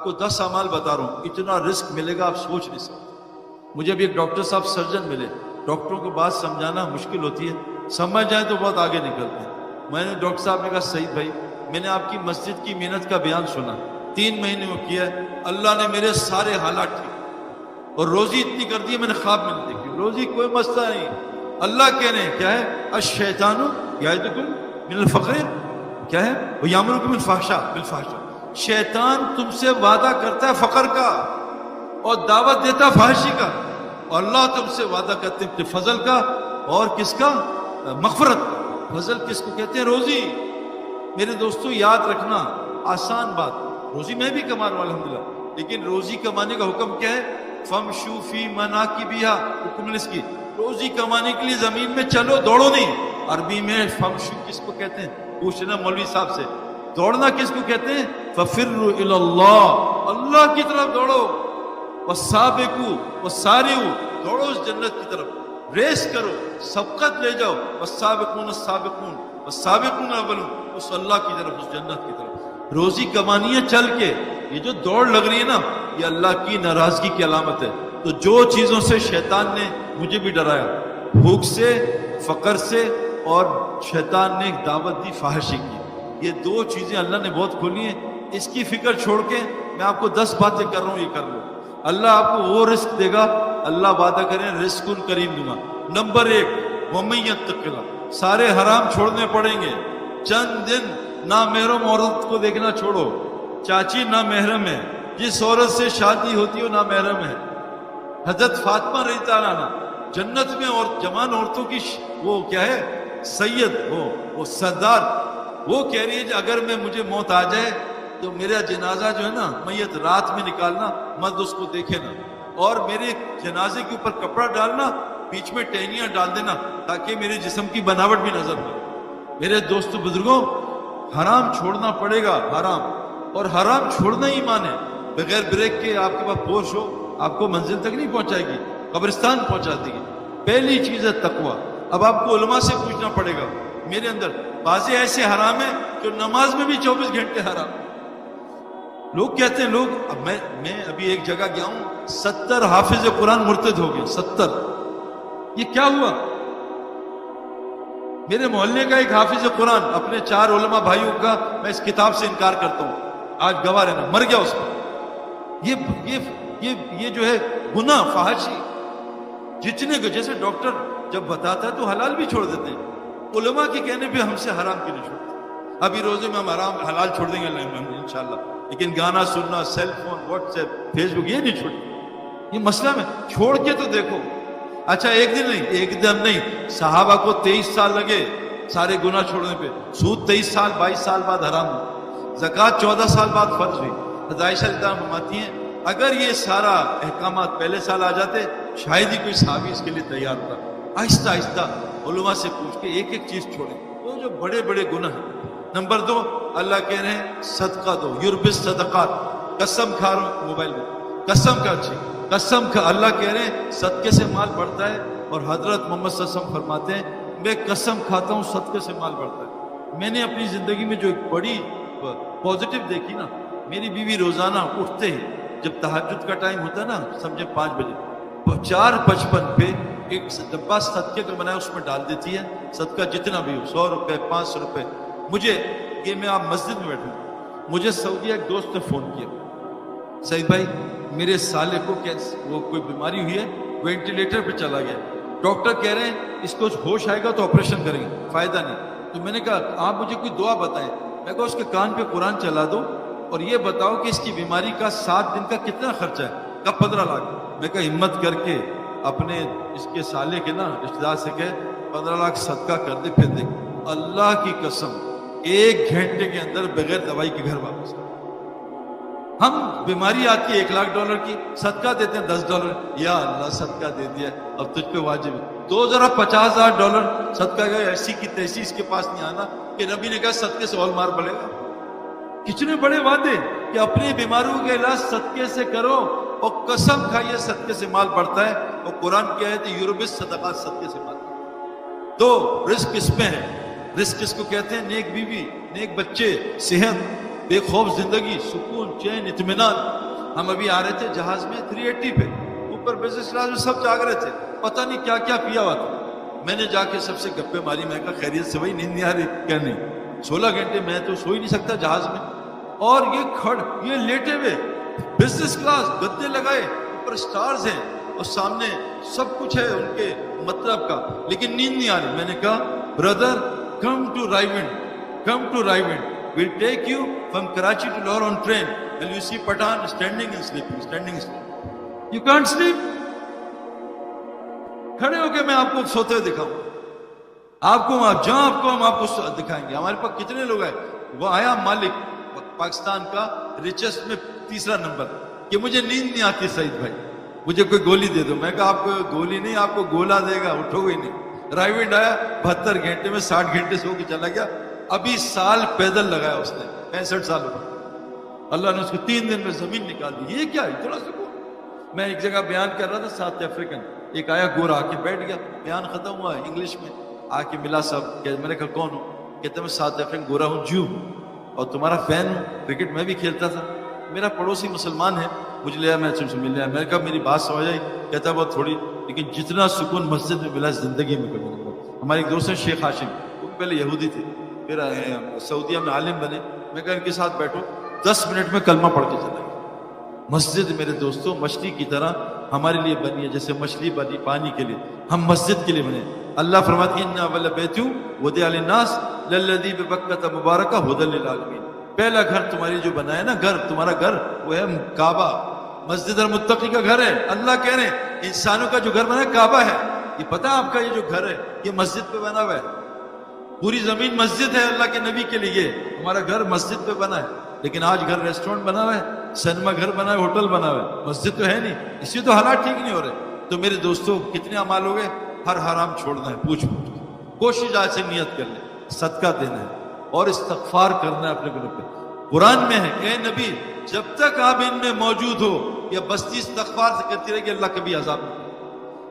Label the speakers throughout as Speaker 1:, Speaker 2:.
Speaker 1: کو 10 اعمال بتا رہا ہوں، اتنا رزق ملے گا آپ سوچ نہیں سکتے۔ مجھے بھی ایک ڈاکٹر صاحب سرجن ملے، ڈاکٹروں کو بات سمجھانا مشکل ہوتی ہے، سمجھ جائیں تو بہت آگے نکلتے ہیں۔ میں نے ڈاکٹر صاحب نے کہا سعید بھائی میں نے آپ کی مسجد کی محنت کا بیان سنا، 3 مہینے میں کیا ہے، اللہ نے میرے سارے حالات ٹھیک اور روزی اتنی کر دی ہے میں نے خواب میں نہیں دیکھی، روزی کوئی مسئلہ نہیں۔ اللہ کہہ رہے ہیں کیا ہے، الشیطان یعدکم من الفقر، کیا ہے، ویامرکم بالفحشاء، شیطان تم سے وعدہ کرتا ہے فقر کا اور دعوت دیتا فحشی کا، اور اللہ تم سے وعدہ کرتے ہیں فضل کا اور کس کا، مغفرت کا۔ فضل کس کو کہتے ہیں، روزی۔ میرے دوستو یاد رکھنا، آسان بات، روزی میں بھی کما رہا ہوں الحمدللہ، لیکن روزی کمانے کا حکم کیا ہے، فَامْشُوا فِي مَنَاكِبِهَا، حکم اس کی روزی کمانے کے لیے زمین میں چلو، دوڑو نہیں۔ عربی میں فَامْشُوا کس کو کہتے ہیں، پوچھنا مولوی صاحب سے، دوڑنا کس کو کہتے ہیں، فَفِرُّوا إِلَى اللَّهِ، اللہ کی طرف دوڑو، وَالسَّابِقُوا وَالسَّارِعُوا، دوڑو اس جنت کی طرف، ریس کرو، سبقت لے جاؤ، وَالسَّابِقُونَ السَّابِقُونَ وَالسَّابِقُونَ الْأَوَّلُونَ، اس اللہ کی طرف، اس جنت کی طرف۔ روزی کمانی ہے چل کے، یہ جو دوڑ لگ رہی ہے نا یہ اللہ کی ناراضگی کی علامت ہے۔ تو جو چیزوں سے شیطان نے مجھے بھی ڈرایا، بھوک سے، فقر سے، اور شیطان نے ایک دعوت دی فحاشی کی، یہ 2 چیزیں اللہ نے بہت کھولی ہیں۔ اس کی فکر چھوڑ کے میں آپ کو 10 باتیں کر رہا ہوں، یہ کر لو، اللہ آپ کو وہ رزق دے گا، اللہ وعدہ کریں رزق کریم دوں گا۔ نمبر 1، وَمَن يَتَّقِ اللَّهَ، سارے حرام چھوڑنے پڑیں گے۔ چند دن نامحرم عورت کو دیکھنا چھوڑو، چاچی نامحرم ہے، جس عورت سے شادی ہوتی ہے وہ نامحرم ہے۔ حضرت فاطمہ رضی اللہ عنہا جنت میں اور جوان عورتوں کی وہ کیا ہے، سید، وہ سردار، وہ کہہ رہی ہے کہ اگر مجھے موت آ جائے تو میرا جنازہ جو ہے نا میت رات میں نکالنا، مرد اس کو دیکھے نا، اور میرے جنازے کے اوپر کپڑا ڈالنا، بیچ میں ٹہنیاں ڈال دینا تاکہ میرے جسم کی بناوٹ بھی نظر نہ آئے۔ میرے دوستو بزرگوں، حرام چھوڑنا پڑے گا، حرام، اور حرام چھوڑنا ہی ایمان ہے۔ بغیر بریک کے آپ کے پاس پورش ہو، آپ کو منزل تک نہیں پہنچائے گی، قبرستان پہنچا دے گی۔ پہلی چیز ہے تقوی۔ اب آپ کو علماء سے پوچھنا پڑے گا، میرے اندر بعض ایسے حرام ہیں جو نماز میں بھی 24 گھنٹے حرام۔ لوگ کہتے ہیں اب میں ابھی ایک جگہ گیا ہوں، 70 حافظ قرآن مرتد ہو گئے، 70۔ یہ کیا ہوا؟ میرے محلے کا ایک حافظ قرآن اپنے 4 علماء بھائیوں کا میں اس کتاب سے انکار کرتا ہوں، آج گواہ رہنا، مر گیا اس پر۔ یہ جو ہے گناہ فحاشی، جتنے کو جیسے ڈاکٹر جب بتاتا ہے تو حلال بھی چھوڑ دیتے ہیں، علماء کے کہنے پہ ہم سے حرام کیوں نہیں چھوڑتے؟ ابھی روزے میں ہم حلال چھوڑ دیں گے انشاءاللہ، لیکن گانا سننا، cell phone, WhatsApp, Facebook یہ نہیں چھوڑتے۔ یہ مسئلہ میں چھوڑ کے تو دیکھو۔ اچھا ایک دن نہیں، صحابہ کو 23 سال لگے سارے گناہ چھوڑنے پہ، سود 23 سال 22 سال بعد حرام ہوا، زکوٰۃ 14 سال بعد فرض ہوئی۔ حضرت عائشہ رضی اللہ عنہا فرماتی ہیں اگر یہ سارا احکامات پہلے سال آ جاتے شاید ہی کوئی صحابی اس کے لیے تیار تھا۔ آہستہ آہستہ علماء سے پوچھ کے ایک چیز چھوڑیں، وہ جو بڑے بڑے گناہ ہیں۔ نمبر 2، اللہ کہہ رہے ہیں صدقہ دو، یربی الصدقات، قسم کھا رہا ہوں موبائل میں، قسم کھا، اچھی قسم کھا، اللہ کہہ رہے ہیں صدقے سے مال بڑھتا ہے، اور حضرت محمد صلی اللہ علیہ وسلم فرماتے ہیں میں قسم کھاتا ہوں صدقے سے مال بڑھتا ہے۔ میں نے اپنی زندگی میں جو ایک بڑی پازیٹیو دیکھی نا، میری بیوی روزانہ اٹھتے ہی جب تہجد کا ٹائم ہوتا ہے نا، سمجھے 5 بجے، 4:55 پہ ایک ڈبہ صدقے کا بنایا اس میں ڈال دیتی ہے، صدقہ جتنا بھی ہو، 100 روپے 500 روپے۔ مجھے یہ میں آپ مسجد میں بیٹھوں، مجھے سعودیہ ایک دوست نے فون کیا، سعید بھائی میرے سالے کو وہ کوئی بیماری ہوئی ہے، وینٹیلیٹر پہ چلا گیا، ڈاکٹر کہہ رہے ہیں اس کو ہوش آئے گا تو آپریشن کریں گے، فائدہ نہیں۔ تو میں نے کہا آپ مجھے کوئی دعا بتائیں، میں کہا اس کے کان پہ قرآن چلا دو اور یہ بتاؤ کہ اس کی بیماری کا 7 دن کا کتنا خرچہ ہے؟ کہا 15 لاکھ۔ میں کہا ہمت کر کے اپنے اس کے سالے کے نا رشتہ دار سے کہ 15 لاکھ صدقہ کر دے، پھر دیکھ اللہ کی قسم 1 گھنٹے کے اندر بغیر دوائی کے گھر واپس۔ ہم بیماری آتی ہے $1 لاکھ کی، صدقہ دیتے ہیں $10، یا اللہ صدقہ دے دیا اب تجھ پہ واجب ہے، تو ذرا $50,000 صدقہ گئے، ایسی کی تیسی اس کے پاس نہیں آنا کہ نبی نے کہا صدقے سے اور مار پڑے گا۔ کتنے بڑے وعدے کہ اپنی بیماریوں کے علاج صدقے سے کرو، اور قسم کھائیے صدقے سے مال بڑھتا ہے، اور قرآن کیا ہے کہ یربی الصدقات، صدقے سے مال۔ تو رزق اس میں ہے، رزق کس کو کہتے ہیں؟ نیک بیوی، نیک بچے، صحت، بے خوف زندگی، سکون، چین، اطمینان. ہم ابھی آ رہے تھے جہاز میں 380 پہ، اوپر بزنس کلاس میں سب جاگ رہے تھے، پتہ نہیں کیا کیا پیا ہوا تھا. میں نے جا کے سب سے گپے ماری، میں کہا خیریت سے بھائی نیند نہیں آ رہی؟ کیا نہیں، 16 گھنٹے میں تو سو ہی نہیں سکتا جہاز میں. اور یہ لیٹے ہوئے بزنس کلاس، گدے لگائے، اوپر سٹارز ہیں اور سامنے سب کچھ ہے ان کے مطلب کا، لیکن نیند نہیں آ رہی. میں نے کہا brother come to Raiwind we'll take you from Karachi to Lahore on train and you see Pathan standing and sleeping. You can't sleep. کھڑے ہو کے میں آپ کو سوتے ہوئے دکھاؤں، آپ کو جہاں ہم آپ کو دکھائیں گے. ہمارے پاس کتنے لوگ ہیں. وہ آیا مالک پاکستان کا ریچسٹ میں 3 نمبر کہ مجھے نیند نہیں آتی سعید بھائی، مجھے کوئی گولی دے دو. میں کہا آپ کو گولی نہیں، آپ کو گولا دے گا، اٹھو گے نہیں. رائیونڈ آیا 72 گھنٹے میں 60 گھنٹے سو کے چلا گیا. ابھی سال پیدل لگایا اس نے، 65 سال ہو گئے. اللہ نے اس کو 3 دن میں زمین نکال دی. یہ کیا اتنا سکون. میں ایک جگہ بیان کر رہا تھا، ساؤتھ افریقن، ایک آیا گورا آ کے بیٹھ گیا، بیان ختم ہوا انگلش میں، آ کے ملا صاحب. میں نے کہا کون ہو؟ کہتے میں ساؤتھ افریقن گورا ہوں، جیو ہوں اور تمہارا فین ہوں، کرکٹ میں بھی کھیلتا تھا. میرا پڑوسی مسلمان ہے، مجھے لیا میں تم سے مل لیا. میں نے کہا میری بات سمجھ آئی؟ کہتا بہت تھوڑی، لیکن جتنا سکون مسجد میں ملا زندگی میں کبھی نہیں ملا. ہمارے ایک دوست ہیں شیخ ہاشم، وہ پہلے یہودی تھے، پھر سعودیہ میں عالم بنے. میں کہا ان کے ساتھ بیٹھو، 10 منٹ میں کلمہ پڑھ کے چلا گیا. مسجد میرے دوستوں مچھلی کی طرح ہمارے لیے بنی ہے، جیسے مچھلی بنی پانی کے لیے، ہم مسجد کے لیے بنے. اللہ فرماتی ہے ان اول بیت وضع للناس للذی ببکۃ مبارکہ ھدی للعالمین. پہلا گھر تمہاری جو بنا ہے نا، گھر تمہارا گھر وہ ہے کعبہ، مسجد المتقی کا گھر ہے. اللہ کہہ رہے ہیں انسانوں کا جو گھر بنا ہے کعبہ ہے. یہ پتہ آپ کا یہ جو گھر ہے یہ مسجد پہ بنا ہوا ہے. پوری زمین مسجد ہے اللہ کے نبی کے لیے. ہمارا گھر مسجد پہ بنا ہے، لیکن آج گھر ریسٹورنٹ بنا ہوا ہے، سینما گھر بنا ہے، ہوٹل بنا ہوا ہے، مسجد تو ہے نہیں. اسی تو حالات ٹھیک نہیں ہو رہے. تو میرے دوستوں کتنے اعمال ہو گئے. ہر حرام چھوڑنا ہے، پوچھ کے کوشش آج سے نیت کر لیں، صدقہ دینا ہے اور استغفار کرنا ہے اپنے گناہوں پہ. قرآن میں ہے اے نبی جب تک آپ ان میں موجود ہو یا بستی استغفار سے کرتی رہے گی اللہ کبھی عذاب نہیں.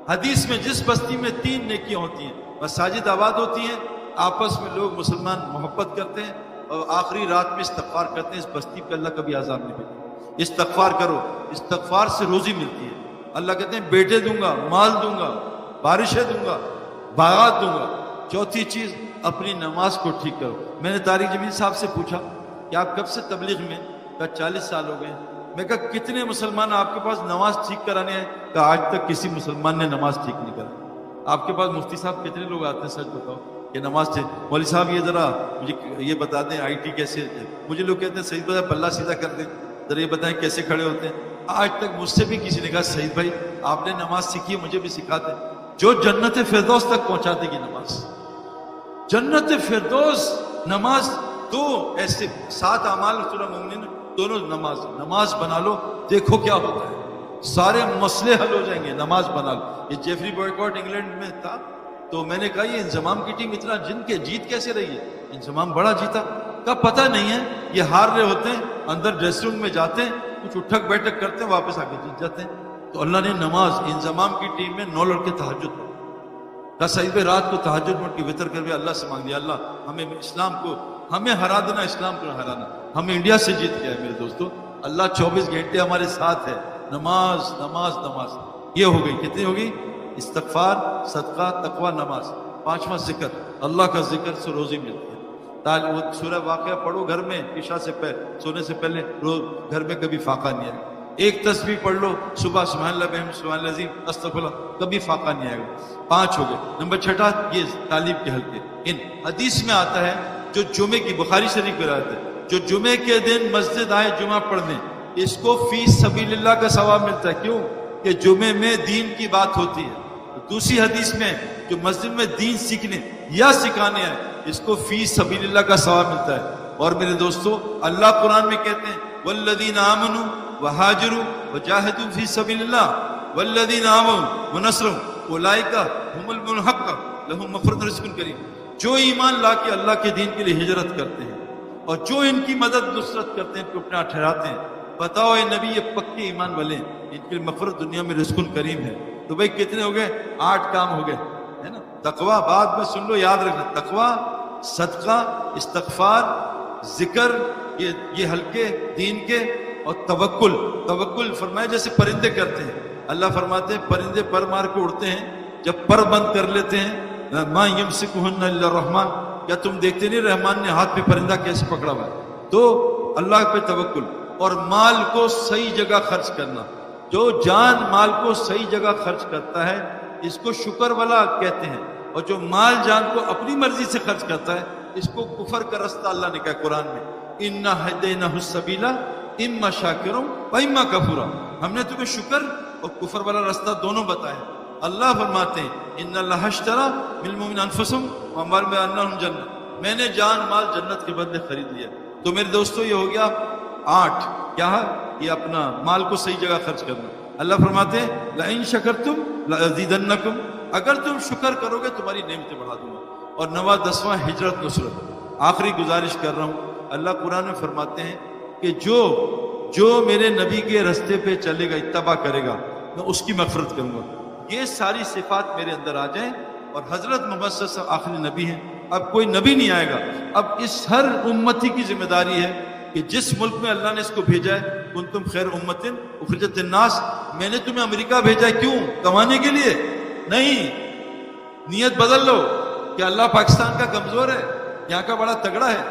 Speaker 1: حدیث میں جس بستی میں 3 نیکیاں ہوتی ہیں، مساجد آباد ہوتی ہیں، آپس میں لوگ مسلمان محبت کرتے ہیں اور آخری رات میں استغفار کرتے ہیں، اس بستی پہ اللہ کبھی عذاب نہیں بھیجتا. استغفار کرو، استغفار سے روزی ملتی ہے. اللہ کہتے ہیں بیٹے دوں گا، مال دوں گا، بارشیں دوں گا، باغات دوں گا. چوتھی چیز اپنی نماز کو ٹھیک کرو. میں نے طارق جمیل صاحب سے پوچھا کہ آپ کب سے تبلیغ میں؟ کہا 40 سال ہو گئے. میں کہا کتنے مسلمان آپ کے پاس نماز ٹھیک کرانے ہیں؟ کہا آج تک کسی مسلمان نے نماز ٹھیک نہیں کرا. آپ کے پاس مفتی صاحب کتنے لوگ آتے ہیں سچ بتاؤ کہ نماز ٹھیک؟ مولوی صاحب یہ ذرا مجھے یہ بتا دیں آئی ٹی کیسے ہے. مجھے لوگ کہتے ہیں سعید بھائی پلہ سیدھا کر دیں، ذرا یہ بتائیں کیسے کھڑے ہوتے ہیں. آج تک مجھ سے بھی کسی نے کہا سعید بھائی آپ نے نماز سیکھی ہے مجھے بھی سکھا دیں. جو جنت فردوس تک پہنچا دے گی نماز. جنت فردوس نماز. دو ایسے 7 اعمال سورہ مومنین دونوں نماز بنا لو، دیکھو کیا ہوتا ہے، سارے مسئلے حل ہو جائیں گے. نماز بنا لو. یہ جیفری بوائکاٹ انگلینڈ میں تھا تو میں نے کہا یہ انضمام کی ٹیم اتنا جن کے جیت کیسے رہی ہے؟ انضمام بڑا جیتا. کا پتہ نہیں ہے یہ ہار رہے ہوتے ہیں، اندر ڈریسنگ روم میں جاتے ہیں، کچھ اٹھک بیٹھک کرتے ہیں، واپس آ کے جیت جاتے ہیں. تو اللہ نے نماز انضمام کی ٹیم میں 9 لڑکے تہجد پڑھے. کہا سعید بھائی رات کو تہجد پڑھ کے وطر کر کے اللہ سے مانگ لیا اللہ ہمیں اسلام کو ہمیں ہرا دینا، اسلام کو ہرانا. ہم انڈیا سے جیت گئے میرے دوستوں. اللہ 24 گھنٹے ہمارے ساتھ ہے. نماز نماز نماز. یہ ہو گئی کتنی ہوگی؟ استغفار، صدقہ، تقوی، نماز. 5واں ذکر، اللہ کا ذکر سے روزی ملتی ہے. وہ سورہ واقعہ پڑھو گھر میں عشاء سے پہلے، سونے سے پہلے، روز گھر میں کبھی فاقہ نہیں آئے گا. ایک تسبیح پڑھ لو صبح سبحان اللہ بحمدہ سبحان اللہ العظیم استغفر اللہ، کبھی فاقہ نہیں آئے گا. 5 ہو گئے. نمبر 6 یہ تعلیم کے حلقے. ان حدیث میں آتا ہے جو جمعے کی، بخاری شریف میں آتا ہے، جو جمعے کے دن مسجد آئے جمعہ پڑھنے، اس کو فی سبیل اللہ کا ثواب ملتا ہے. کیوں؟ کہ جمعے میں دین کی بات ہوتی ہے. دوسری حدیث میں جو مسجد میں دین سیکھنے یا سکھانے آئے اس کو فی سبیل اللہ کا ثواب ملتا ہے. اور میرے دوستو اللہ قرآن میں کہتے ہیں والذین آمنوا وہاجروا وجاہدوا فی سبیل اللہ والذین آمنوا ونصروا اولئک هم المنحق لهم مغفرۃ ورزق کریم. جو ایمان لا کے اللہ کے دین کے لیے ہجرت کرتے ہیں اور جو ان کی مدد نصرت کرتے ہیں، ان کو اپنا ٹھہراتے ہیں، بتاؤ اے نبی یہ پکے ایمان والے ہیں، ان کے لیے مغفرت دنیا میں رزق کریم ہے. تو بھائی کتنے ہو گئے؟ 8 کام ہو گئے ہے نا. تقوی بعد میں سن لو، یاد رکھنا، تقوی، صدقہ، استغفار، ذکر، یہ ہلکے دین کے، اور توکل فرمایا جیسے پرندے کرتے ہیں. اللہ فرماتے ہیں پرندے پر مار کے اڑتے ہیں، جب پر بند کر لیتے ہیں ما یمسکہن الا الرحمن، کیا تم دیکھتے نہیں رحمان نے ہاتھ پہ پرندہ کیسے پکڑا ہوا ہے؟ تو اللہ پہ توکل. اور مال کو صحیح جگہ خرچ کرنا، جو جان مال کو صحیح جگہ خرچ کرتا ہے اس کو شکر والا کہتے ہیں، اور جو مال جان کو اپنی مرضی سے خرچ کرتا ہے اس کو کفر کا رستہ اللہ نے کہا قرآن میں، اِنَّا هَدَيْنَاهُ السَّبِيلَ اِمَّا شَاكِرٌ وَإِمَّا كَفُورًا. ہم نے تمہیں شکر اور کفر والا رستہ دونوں بتایا. اللہ فرماتے ہیں اِنَّ اللَّهَ اشْتَرَىٰ بِالْمُؤْمِنِينَ أَنفُسَهُمْ وَأَمْوَالَهُمْ بِأَنَّ لَهُمُ الْجَنَّةُ، میں نے جان مال جنت کے بدلے خرید لیا. تو میرے دوستو یہ ہو گیا 8. کیا ہے یہ؟ اپنا مال کو صحیح جگہ خرچ کرنا. اللہ فرماتے ہیں لَإِن شَكَرْتُمْ لَأَزِيدَنَّكُمْ، اگر تم شکر کرو گے تمہاری نعمتیں بڑھا دوں گا. اور 9واں 10واں ہجرت نصرت. آخری گزارش کر رہا ہوں، اللہ قرآن میں فرماتے ہیں کہ جو میرے نبی کے رستے پہ چلے گا، اتباع کرے گا، میں اس کی مغفرت کروں گا. یہ ساری صفات میرے اندر آ جائیں، اور حضرت محمد صلی اللہ علیہ وسلم آخری نبی ہیں، اب کوئی نبی نہیں آئے گا. اب اس ہر امتی کی ذمہ داری ہے کہ جس ملک میں اللہ نے اس کو بھیجا ہے، کنتم خیر امۃ اخرجت للناس، میں نے تمہیں امریکہ بھیجا ہے، کیوں؟ کمانے کے لیے نہیں. نیت بدل لو کہ اللہ پاکستان کا کمزور ہے، یہاں کا بڑا تگڑا ہے،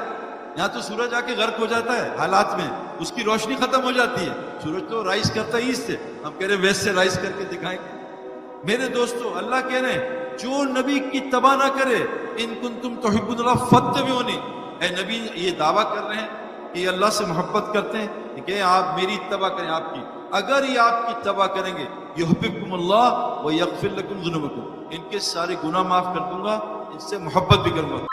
Speaker 1: یہاں تو سورج آ کے غرق ہو جاتا ہے حالات میں، اس کی روشنی ختم ہو جاتی ہے. سورج تو رائز کرتا ہے ایسٹ سے، ہم کہہ رہے ہیں ویسٹ سے رائز کر کے دکھائیں گے. میرے دوستو اللہ کہہ رہے ہیں جو نبی کی اتباع نہ کرے، ان کنتم تحبون اللہ فاتبعونی، اے نبی یہ دعویٰ کر رہے ہیں کہ یہ اللہ سے محبت کرتے ہیں کہ آپ میری اتباع کریں. آپ کی اگر یہ آپ کی اتباع کریں گے، یحببکم اللہ ویغفر لکم ذنوبکم، ان کے سارے گناہ معاف کر دوں گا، ان سے محبت بھی کروں گا.